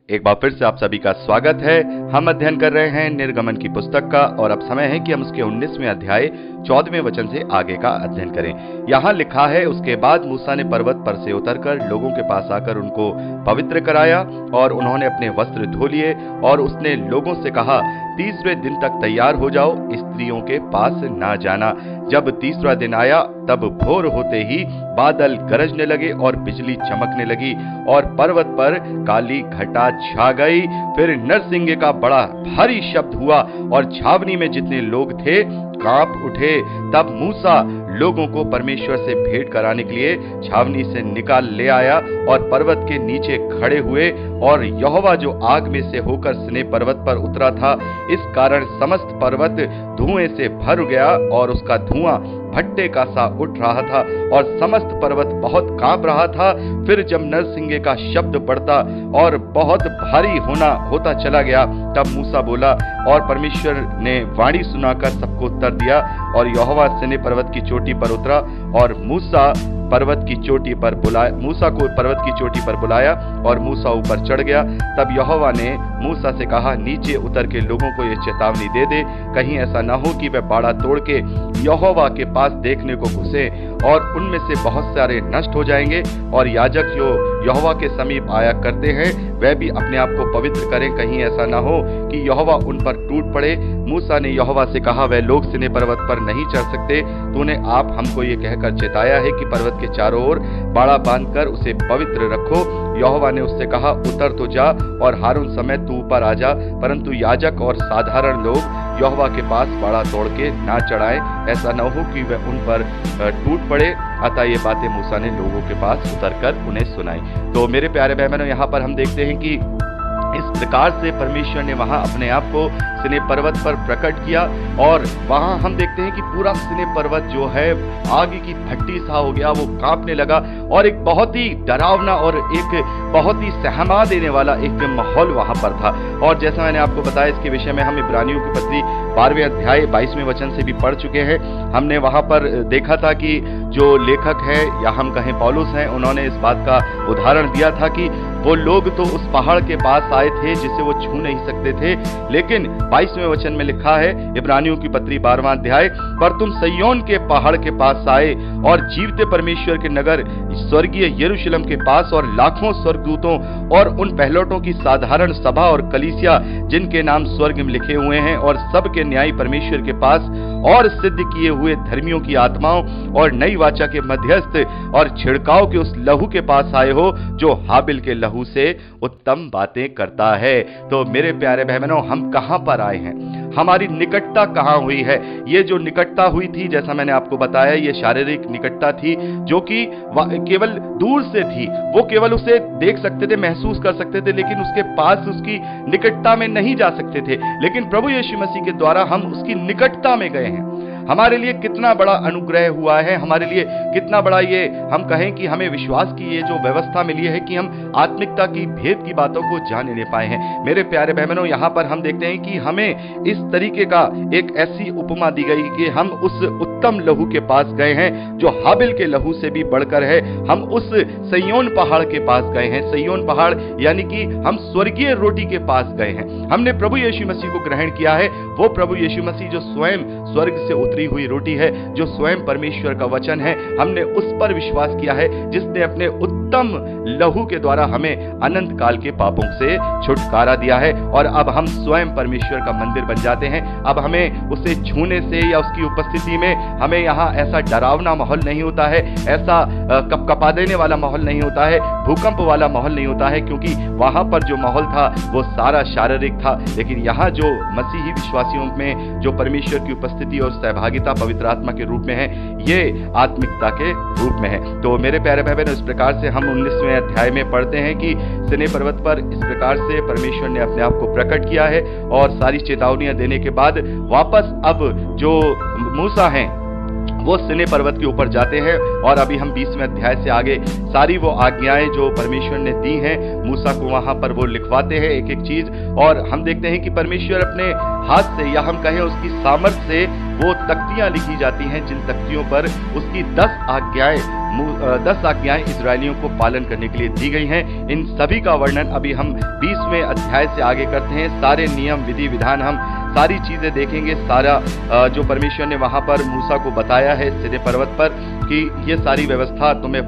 एक बार फिर से आप सभी का स्वागत है। हम अध्ययन कर रहे हैं निर्गमन की पुस्तक का और अब समय है कि हम उसके 19वें अध्याय 14वें वचन से आगे का अध्ययन करें। यहाँ लिखा है, उसके बाद मूसा ने पर्वत पर से उतरकर लोगों के पास आकर उनको पवित्र कराया और उन्होंने अपने वस्त्र धो लिए और उसने लोगों से कहा, तीसरे दिन तक तैयार हो जाओ, स्त्रियों के पास ना जाना। जब तीसरा दिन आया तब भोर होते ही बादल गरजने लगे और बिजली चमकने लगी और पर्वत पर काली घटा छा गई। फिर नरसिंगे का बड़ा भारी शब्द हुआ और छावनी में जितने लोग थे कांप उठे। तब मूसा लोगों को परमेश्वर से भेंट कराने के लिए छावनी से निकाल ले आया और पर्वत के नीचे खड़े हुए और यहोवा जो आग में से होकर सिनै पर्वत पर उतरा था, इस कारण समस्त पर्वत धुएं से भर गया और उसका धुआं भट्टे का सा उठ रहा था और समस्त पर्वत बहुत कांप रहा था। फिर जब नरसिंगे का शब्द बढ़ता और बहुत भारी होता चला गया, तब मूसा बोला और परमेश्वर ने वाणी सुनाकर सबको उत्तर दिया और यहोवा सिनै पर्वत की चोटी पर उतरा और मूसा को पर्वत की चोटी पर बुलाया और मूसा ऊपर चढ़ गया। तब यहोवा ने मूसा से कहा, नीचे उतर के लोगों को यह चेतावनी दे दे, कहीं ऐसा न हो कि वे बाड़ा तोड़ के यहोवा के पास देखने को घुसे और उनमें से बहुत सारे नष्ट हो जाएंगे और याजक जो यहोवा के समीप आया करते हैं वह भी अपने आप को पवित्र करें, कहीं ऐसा न हो कि यहोवा उन पर टूट पड़े। मूसा ने यहोवा से कहा, वह लोग सिनै पर्वत पर नहीं चढ़ सकते। तूने आप हमको ये कहकर चेताया है कि पर्वत के चारों ओर बाड़ा बांधकर उसे पवित्र रखो। यहोवा ने उससे कहा, उतर तो जा और हारून समेत तू ऊपर आ जा, परंतु याजक और साधारण लोग यहोवा के पास बाड़ा तोड़ के ना चढ़ाएं, ऐसा न हो कि वह उन पर टूट पड़े। अतः ये बातें मूसा ने लोगों के पास उतरकर उन्हें सुनाई। तो मेरे प्यारे बहनों, यहाँ पर हम देखते हैं कि इस प्रकार से परमेश्वर ने वहां अपने आप को सिनै पर्वत पर प्रकट किया और वहां हम देखते हैं कि पूरा सिनै पर्वत जो है आग की भट्टी सा हो गया, वो कांपने लगा और एक बहुत ही डरावना और एक बहुत ही सहमा देने वाला एक माहौल वहां पर था। और जैसा मैंने आपको बताया, इसके विषय में हम इब्रानियों की पत्री 12वें अध्याय 22वें वचन से भी पढ़ चुके हैं। हमने वहां पर देखा था कि जो लेखक है या हम कहें पौलुस हैं, उन्होंने इस बात का उदाहरण दिया था कि वो लोग तो उस पहाड़ के पास आए थे जिसे वो छू नहीं सकते थे, लेकिन 22वें वचन में लिखा है इब्रानियों की पत्री 12वां अध्याय, पर तुम सिय्योन के पहाड़ के पास आए और जीवते परमेश्वर के नगर स्वर्गीय यरूशलेम के पास और लाखों स्वर्गदूतों और उन पहलौठों की साधारण सभा और कलीसिया जिनके नाम स्वर्ग में लिखे हुए हैं और सबके न्यायी परमेश्वर के पास और सिद्ध किए हुए धर्मियों की आत्माओं और नई वाचा के मध्यस्थ और छिड़काव के उस लहू के पास आए हो जो हाबिल के लहू से उत्तम बातें करता है। तो मेरे प्यारे बहनों, हम कहां पर आए हैं? हमारी निकटता कहां हुई है? ये जो निकटता हुई थी, जैसा मैंने आपको बताया, ये शारीरिक निकटता थी जो कि केवल दूर से थी। वो केवल उसे देख सकते थे, महसूस कर सकते थे, लेकिन उसके पास उसकी निकटता में नहीं जा सकते थे। लेकिन प्रभु यीशु मसीह के द्वारा हम उसकी निकटता में गए हैं। हमारे लिए कितना बड़ा अनुग्रह हुआ है, हमारे लिए कितना बड़ा ये हम कहें कि हमें विश्वास की ये जो व्यवस्था मिली है कि हम आत्मिकता की भेद की बातों को जान ले पाए हैं। मेरे प्यारे बहनों, यहाँ पर हम देखते हैं कि हमें इस तरीके का एक ऐसी उपमा दी गई कि हम उस उत्तम लहू के पास गए हैं जो हाबिल के लहू से भी बढ़कर है। हम उस सिय्योन पहाड़ के पास गए हैं। सिय्योन पहाड़ यानी कि हम स्वर्गीय रोटी के पास गए हैं। हमने प्रभु यीशु मसीह को ग्रहण किया है। वो प्रभु यीशु मसीह जो स्वयं स्वर्ग से उतरी हुई रोटी है, जो स्वयं परमेश्वर का वचन है, हमने उस पर विश्वास किया है जिसने अपने उत्तम लहू के द्वारा हमें अनंत काल के पापों से छुटकारा दिया है। और अब हम स्वयं परमेश्वर का मंदिर बन जाते हैं। अब हमें उसे छूने से या उसकी उपस्थिति में हमें यहाँ ऐसा डरावना माहौल नहीं होता है, ऐसा कपकपा देने वाला माहौल नहीं होता है, भूकंप वाला माहौल नहीं होता है, क्योंकि वहां पर जो माहौल था वो सारा शारीरिक था। लेकिन यहाँ जो मसीही विश्वासियों में जो परमेश्वर की उपस्थिति और सहभागिता पवित्र आत्मा के रूप में है, ये आत्मिकता के रूप में है। तो मेरे प्यारे भाई बहनों, इस प्रकार से हम 19वें अध्याय में पढ़ते हैं कि सिनै पर्वत पर इस प्रकार से परमेश्वर ने अपने आप को प्रकट किया है और सारी चेतावनियां देने के बाद वापस अब जो मूसा हैं वो सिनै पर्वत के ऊपर जाते हैं और अभी हम 20वें अध्याय से आगे सारी वो आज्ञाएं जो परमेश्वर ने दी हैं मूसा को वहां पर वो लिखवाते हैं एक एक चीज। और हम देखते हैं कि परमेश्वर अपने हाथ से या हम कहें उसकी सामर्थ से वो तख्तियां लिखी जाती हैं, जिन तख्तियों पर उसकी 10 आज्ञाएं इजरायलियों को पालन करने के लिए दी गई हैं। इन सभी का वर्णन अभी हम 20वें अध्याय से आगे करते हैं। सारे नियम, विधि, विधान, हम सारी चीजें देखेंगे। सारा जो परमेश्वर ने वहां पर मूसा को बताया है सिनै पर्वत पर कि ये सारी व्यवस्था तुम्हें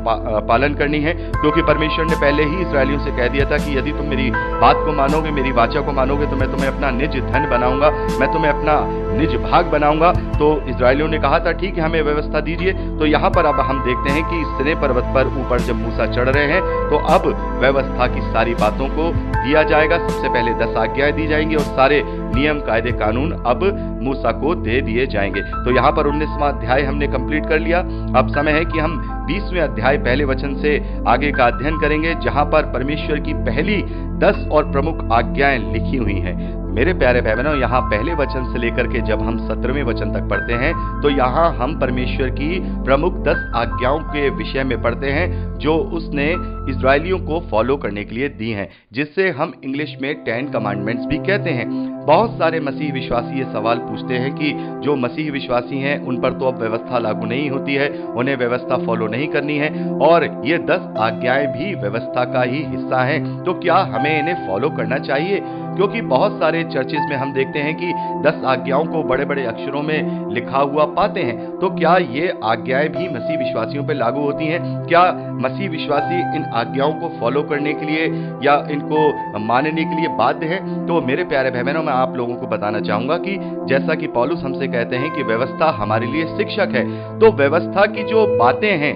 पालन करनी है, क्योंकि परमेश्वर ने पहले ही इस्राएलियों से कह दिया था कि यदि तुम मेरी बात को मानोगे, मेरी वाचा को मानोगे, तो मैं तुम्हें अपना निज धन बनाऊंगा, मैं तुम्हें अपना निज भाग बनाऊंगा। तो इस्राएलियों ने कहा था ठीक है, हमें व्यवस्था दीजिए। तो यहाँ पर अब हम देखते हैं कि सिनै पर्वत पर ऊपर जब मूसा चढ़ रहे हैं तो अब व्यवस्था की सारी बातों को दिया जाएगा। सबसे पहले 10 आज्ञाएं दी जाएंगी और सारे नियम, कायदे, कानून अब मूसा को दे दिए जाएंगे। तो यहाँ पर 19वां अध्याय हमने कंप्लीट कर लिया। अब समय है कि हम 20वें अध्याय पहले वचन से आगे का अध्ययन करेंगे, जहां पर परमेश्वर की पहली 10 और प्रमुख आज्ञाएं लिखी हुई हैं। मेरे प्यारे भाई बहनों, यहाँ पहले वचन से लेकर के जब हम 17वें वचन तक पढ़ते हैं तो यहाँ हम परमेश्वर की प्रमुख 10 आज्ञाओं के विषय में पढ़ते हैं जो उसने इजरायलियों को फॉलो करने के लिए दी हैं, जिससे हम इंग्लिश में 10 कमांडमेंट्स भी कहते हैं। बहुत सारे मसीह विश्वासी ये सवाल पूछते हैं कि जो मसीह विश्वासी हैं उन पर तो अब व्यवस्था लागू नहीं होती है, उन्हें व्यवस्था फॉलो नहीं करनी है, और ये 10 आज्ञाएं भी व्यवस्था का ही हिस्सा हैं, तो क्या हमें इन्हें फॉलो करना चाहिए? क्योंकि बहुत सारे चर्चेज में हम देखते हैं कि 10 आज्ञाओं को बड़े बड़े अक्षरों में लिखा हुआ पाते हैं। तो क्या ये आज्ञाएं भी मसीह विश्वासियों पर लागू होती हैं? क्या मसीह विश्वासी इन आज्ञाओं को फॉलो करने के लिए या इनको मानने के लिए बाध्य है? तो मेरे प्यारे भाई बहनों, मैं आप लोगों को बताना चाहूंगा कि जैसा कि पौलुस हमसे कहते हैं कि व्यवस्था हमारे लिए शिक्षक है, तो व्यवस्था की जो बातें हैं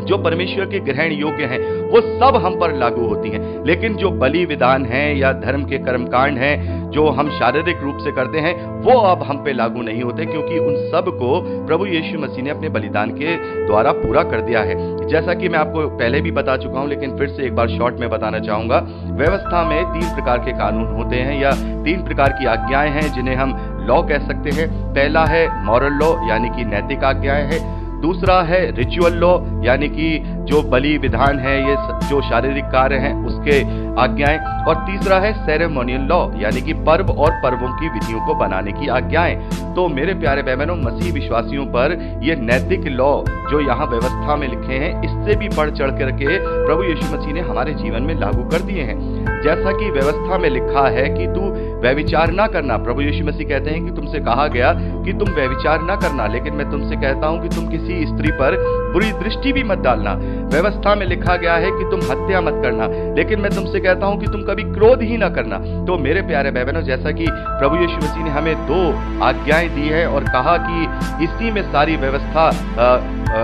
जो परमेश्वर के ग्रहण योग्य हैं वो सब हम पर लागू होती हैं, लेकिन जो बलि विधान हैं या धर्म के कर्मकांड हैं जो हम शारीरिक रूप से करते हैं वो अब हम पे लागू नहीं होते, क्योंकि उन सब को प्रभु यीशु मसीह ने अपने बलिदान के द्वारा पूरा कर दिया है। जैसा कि मैं आपको पहले भी बता चुका हूं, लेकिन फिर से एक बार शॉर्ट में बताना चाहूंगा। व्यवस्था में 3 प्रकार के कानून होते हैं या 3 प्रकार की आज्ञाएं हैं जिन्हें हम लॉ कह सकते हैं। पहला है मॉरल लॉ, यानी कि नैतिक आज्ञाएं हैं। दूसरा है रिचुअल लॉ, यानी कि जो बलि विधान है, ये जो शारीरिक कार्य हैं उसके आज्ञाएं। और तीसरा है सेरेमोनियल लॉ, यानी कि पर्व और पर्वों की विधियों को बनाने की आज्ञाएं। तो मेरे प्यारे भाई बहनों, मसीह विश्वासियों पर ये नैतिक लॉ जो यहाँ व्यवस्था में लिखे हैं, इससे भी बढ़ चढ़ करके प्रभु यीशु मसीह ने हमारे जीवन में लागू कर दिए हैं। जैसा कि व्यवस्था में लिखा है कि तू व्यभिचार ना करना। प्रभु यीशु मसीह कहते हैं कि तुमसे कहा गया कि तुम व्यभिचार ना करना, लेकिन मैं तुमसे कहता हूं कि तुम किसी स्त्री पर बुरी दृष्टि भी मत डालना। व्यवस्था में लिखा गया है कि तुम हत्या मत करना, लेकिन मैं तुमसे कहता हूं कि तुम कभी क्रोध ही ना करना। तो मेरे प्यारे भाई बहनों, जैसा कि प्रभु यीशु मसीह ने हमें 2 आज्ञाएं दी है और कहा कि इसी में सारी व्यवस्था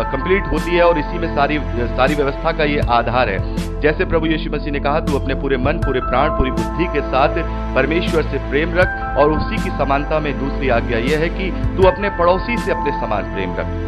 कंप्लीट होती है और इसी में सारी व्यवस्था का ये आधार है। जैसे प्रभु यीशु मसीह ने कहा, तू अपने पूरे मन, पूरे प्राण, पूरी बुद्धि के साथ परमेश्वर से प्रेम रख, और उसी की समानता में दूसरी आज्ञा यह है कि तू अपने पड़ोसी से अपने समान प्रेम रख।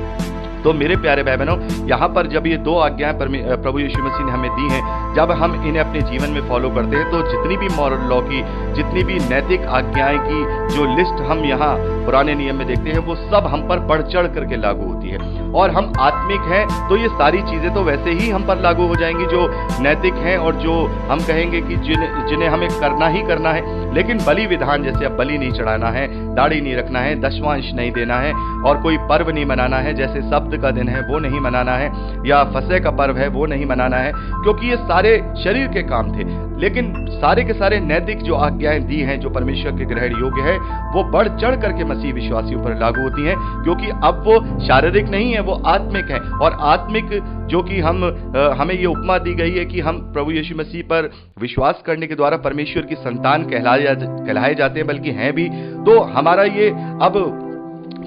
तो मेरे प्यारे भाई बहनों, यहाँ पर जब ये 2 आज्ञाएं प्रभु यीशु मसीह ने हमें दी हैं, जब हम इन्हें अपने जीवन में फॉलो करते हैं तो जितनी भी मॉरल लॉ की, जितनी भी नैतिक आज्ञाएं की जो लिस्ट हम यहाँ पुराने नियम में देखते हैं, वो सब हम पर बढ़ चढ़ करके लागू होती है। और हम आत्मिक हैं तो ये सारी चीजें तो वैसे ही हम पर लागू हो जाएंगी जो नैतिक हैं और जो हम कहेंगे कि जिन्हें हमें करना ही करना है। लेकिन बलि विधान, जैसे अब बलि नहीं चढ़ाना है, दाढ़ी नहीं रखना है, दशमांश नहीं देना है, और कोई पर्व नहीं मनाना है, जैसे शब्द का दिन है वो नहीं मनाना है, या फसह का पर्व है वो नहीं मनाना है, क्योंकि ये सारे शरीर के काम थे। लेकिन सारे के सारे नैतिक जो आज्ञाएं दी हैं जो परमेश्वर के ग्रहण योग्य है, वो बढ़ चढ़ करके मसीह विश्वासियों पर लागू होती हैं, क्योंकि अब वो शारीरिक नहीं है, वो आत्मिक है। और आत्मिक जो कि हमें ये उपमा दी गई है कि हम प्रभु यीशु मसीह पर विश्वास करने के द्वारा परमेश्वर की संतान कहलाए जाते हैं, बल्कि हैं भी। तो हमारा ये अब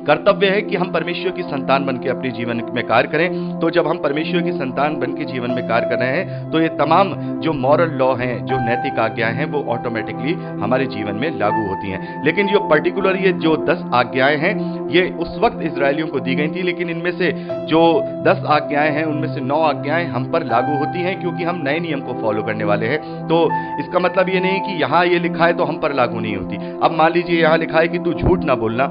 कर्तव्य है कि हम परमेश्वर की संतान बनकर अपने जीवन में कार्य करें। तो जब हम परमेश्वर की संतान बनकर जीवन में कार्य कर रहे हैं तो ये तमाम जो मॉरल लॉ हैं, जो नैतिक आज्ञाएं हैं, वो ऑटोमेटिकली हमारे जीवन में लागू होती हैं। लेकिन जो पर्टिकुलर ये जो 10 आज्ञाएं हैं, ये उस वक्त इजरायलियों को दी गई थी, लेकिन इनमें से जो 10 आज्ञाएं हैं उनमें से 9 आज्ञाएं हम पर लागू होती हैं, क्योंकि हम नए नियम को फॉलो करने वाले हैं। तो इसका मतलब ये नहीं कि यहाँ ये लिखा है तो हम पर लागू नहीं होती। अब मान लीजिए यहाँ लिखा है कि तू झूठ ना बोलना,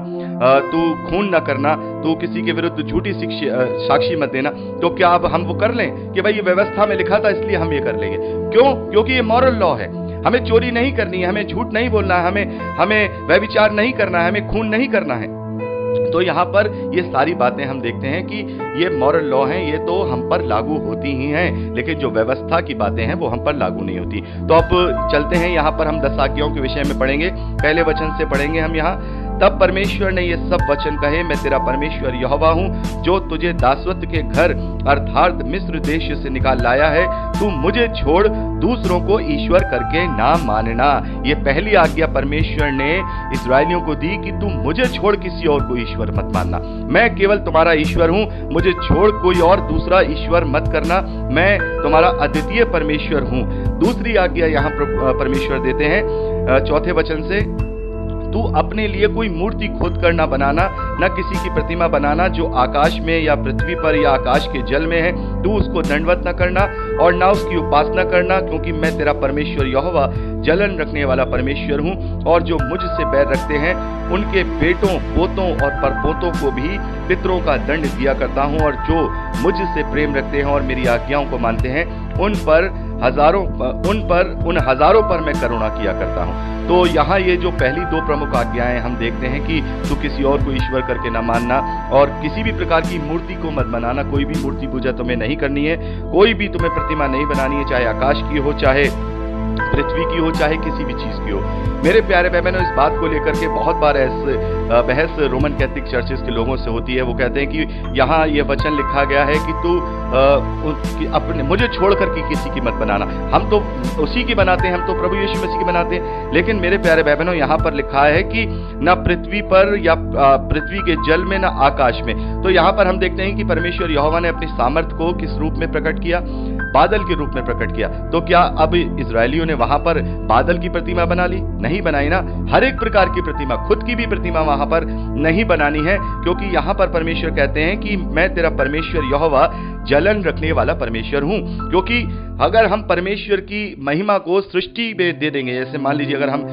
तू खून न करना, तो किसी के विरुद्ध झूठी साक्षी मत देना। तो क्या अब हम वो कर लें कि भाई ये व्यवस्था में लिखा था इसलिए हम ये कर लेंगे? क्यों? क्योंकि ये मॉरल लॉ है। हमें चोरी नहीं करनी है, हमें झूठ नहीं बोलना है, हमें व्यभिचार नहीं करना है, हमें खून नहीं करना है। तो यहाँ पर ये सारी बातें हम देखते हैं कि ये मॉरल लॉ हैं, ये तो हम पर लागू होती ही हैं, लेकिन जो व्यवस्था की बातें हैं वो हम पर लागू नहीं होती। तो अब चलते हैं, यहाँ पर हम 10 आज्ञाओं के विषय में पढ़ेंगे। पहले वचन से पढ़ेंगे हम यहाँ। तब परमेश्वर ने ये सब वचन कहे, मैं तेरा परमेश्वर यहोवा हूँ, जो तुझे दासत्व के घर अर्थात मिस्र देश से निकाल लाया है। तू मुझे छोड़ दूसरों को ईश्वर करके ना मानना। ये पहली आज्ञा परमेश्वर ने इस्राएलियों को दी कि तू मुझे छोड़ किसी और को ईश्वर मत मानना। मैं केवल तुम्हारा ईश्वर हूँ, मुझे छोड़ कोई और दूसरा ईश्वर मत करना। मैं तुम्हारा अद्वितीय परमेश्वर हूँ। दूसरी आज्ञा यहाँ परमेश्वर देते हैं 4 वचन से, तू अपने लिए कोई मूर्ति खोद कर ना बनाना, न किसी की प्रतिमा बनाना जो आकाश में या पृथ्वी पर या आकाश के जल में है। तू उसको दंडवत न करना और ना उसकी उपासना करना, क्योंकि मैं तेरा परमेश्वर यहोवा जलन रखने वाला परमेश्वर हूँ। और जो मुझसे बैर रखते हैं उनके बेटों, पोतों और परपोतों को भी पितरों का दंड दिया करता हूँ। और जो मुझसे प्रेम रखते हैं और मेरी आज्ञाओं को मानते हैं उन हजारों पर मैं करुणा किया करता हूँ। तो यहाँ ये जो पहली 2 प्रमुख आज्ञाएं हम देखते हैं कि तू किसी और को ईश्वर करके ना मानना और किसी भी प्रकार की मूर्ति को मत बनाना। कोई भी मूर्ति पूजा तुम्हें नहीं करनी है, कोई भी तुम्हें प्रतिमा नहीं बनानी है, चाहे आकाश की हो, चाहे पृथ्वी की हो, चाहे किसी भी चीज की हो। मेरे प्यारे बहनों, इस बात को लेकर के बहुत बार बहस रोमन कैथोलिक चर्चेस के लोगों से होती है। वो कहते हैं कि यहाँ ये वचन लिखा गया है कि तू अपने मुझे छोड़कर के किसी की मत बनाना। हम तो उसी की बनाते हैं, हम तो प्रभु यीशु मसीह की बनाते हैं। लेकिन मेरे प्यारे बहनों, यहाँ पर लिखा है कि न पृथ्वी पर या पृथ्वी के जल में, न आकाश में। तो यहाँ पर हम देखते हैं कि परमेश्वर यहोवा ने अपनी सामर्थ को किस रूप में प्रकट किया? बादल के रूप में प्रकट किया। तो क्या अब इस्राएलियों ने वहां पर बादल की प्रतिमा बना ली? नहीं बनाई ना। हर एक प्रकार की प्रतिमा, खुद की भी प्रतिमा वहां पर नहीं बनानी है, क्योंकि यहां पर परमेश्वर कहते हैं कि मैं तेरा परमेश्वर यहोवा जलन रखने वाला परमेश्वर हूं। क्योंकि अगर हम परमेश्वर की महिमा को सृष्टि में दे देंगे, जैसे मान लीजिए अगर हम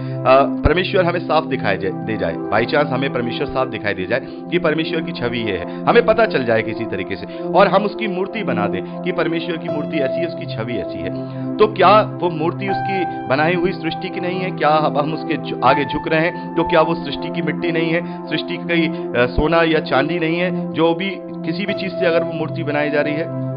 परमेश्वर हमें साफ दिखाई दे जाए, बाई चांस हमें परमेश्वर साफ दिखाई दे जाए कि परमेश्वर की छवि ये है, हमें पता चल जाए किसी तरीके से, और हम उसकी मूर्ति बना दें कि परमेश्वर की मूर्ति ऐसी है, उसकी छवि ऐसी है, तो क्या वो मूर्ति उसकी बनाई हुई सृष्टि की नहीं है? क्या अब हम उसके आगे झुक रहे हैं? तो क्या वो सृष्टि की मिट्टी नहीं है? सृष्टि की सोना या चांदी नहीं है? जो भी किसी भी चीज से अगर वो मूर्ति बनाई जा रही है,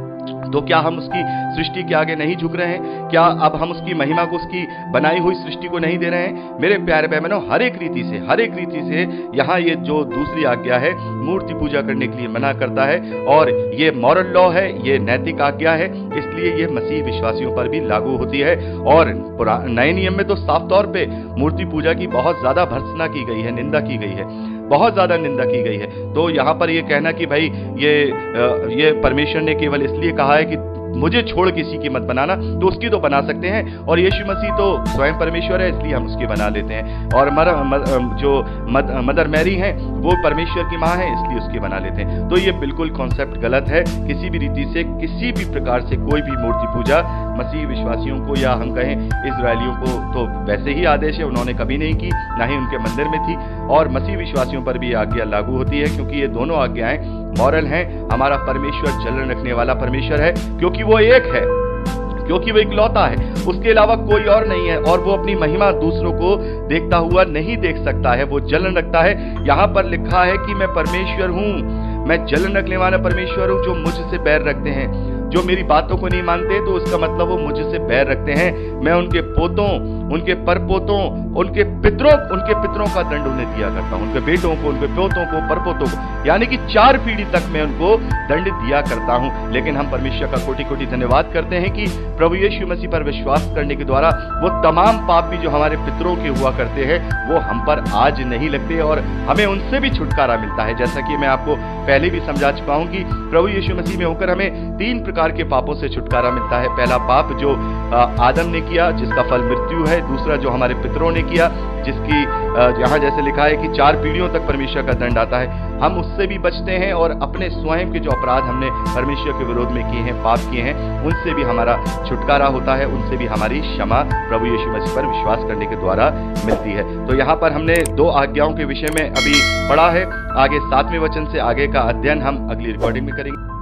तो क्या हम उसकी सृष्टि के आगे नहीं झुक रहे हैं? क्या अब हम उसकी महिमा को, उसकी बनाई हुई सृष्टि को नहीं दे रहे हैं? मेरे प्यारे बहनों, हर एक रीति से यहाँ ये जो दूसरी आज्ञा है, मूर्ति पूजा करने के लिए मना करता है, और ये मॉरल लॉ है, ये नैतिक आज्ञा है, इसलिए ये मसीह विश्वासियों पर भी लागू होती है। और नए नियम में तो साफ तौर पे मूर्ति पूजा की बहुत ज्यादा भर्त्सना की गई है, निंदा की गई है, बहुत ज्यादा निंदा की गई है। तो यहाँ पर ये कहना कि भाई ये परमेश्वर ने केवल इसलिए कहा है कि मुझे छोड़ किसी की मत बनाना, तो उसकी तो बना सकते हैं, और यीशु मसीह तो स्वयं परमेश्वर है, इसलिए हम उसकी बना लेते हैं। और जो मदर मैरी हैं वो परमेश्वर की माँ है, इसलिए उसकी बना लेते हैं। तो ये बिल्कुल कॉन्सेप्ट गलत है। किसी भी रीति से, किसी भी प्रकार से कोई भी मूर्ति पूजा मसीह विश्वासियों को, या हम कहें इजरायलियों को, तो वैसे ही आदेश है, उन्होंने कभी नहीं की, ना ही उनके मंदिर में थी। और मसीह विश्वासियों पर भी आज्ञा लागू होती है, क्योंकि ये दोनों आज्ञाएं मॉरल हैं। हमारा परमेश्वर जलन रखने वाला परमेश्वर है, क्योंकि वो एक है, क्योंकि वो इकलौता है, उसके अलावा कोई और नहीं है, और वो अपनी महिमा दूसरों को देखता हुआ नहीं देख सकता है, वो जलन रखता है। यहाँ पर लिखा है कि मैं परमेश्वर हूँ, मैं जलन रखने वाला परमेश्वर हूँ। जो मुझसे बैर रखते हैं, जो मेरी बातों को नहीं मानते, तो उसका मतलब वो मुझसे बैर रखते हैं। मैं उनके पोतों, उनके परपोतों, उनके पितरों का दंड उन्हें दिया करता हूं, उनके बेटों को, उनके पोतों को, परपोतों को, यानी कि 4 पीढ़ी तक मैं उनको दंड दिया करता हूं। लेकिन हम परमेश्वर का कोटि कोटि धन्यवाद करते हैं कि प्रभु यीशु मसीह पर विश्वास करने के द्वारा वो तमाम पाप भी जो हमारे पितरों के हुआ करते हैं, वो हम पर आज नहीं लगते, और हमें उनसे भी छुटकारा मिलता है। जैसा कि मैं आपको पहले भी समझा चुका हूं कि प्रभु यीशु मसीह में होकर हमें 3 प्रकार के पापों से छुटकारा मिलता है। पहला पाप जो आदम ने किया, जिसका फल मृत्यु है। दूसरा जो हमारे पितरों ने किया, जिसकी यहाँ जैसे लिखा है कि 4 पीढ़ियों तक परमेश्वर का दंड आता है, हम उससे भी बचते हैं। और अपने स्वयं के जो अपराध हमने परमेश्वर के विरोध में किए हैं, पाप किए हैं, उनसे भी हमारा छुटकारा होता है, उनसे भी हमारी क्षमा प्रभु यीशु मसीह पर विश्वास करने के द्वारा मिलती है। तो यहाँ पर हमने 2 आज्ञाओं के विषय में अभी पढ़ा है। आगे 7वें वचन से आगे का अध्ययन हम अगली रिकॉर्डिंग में करेंगे।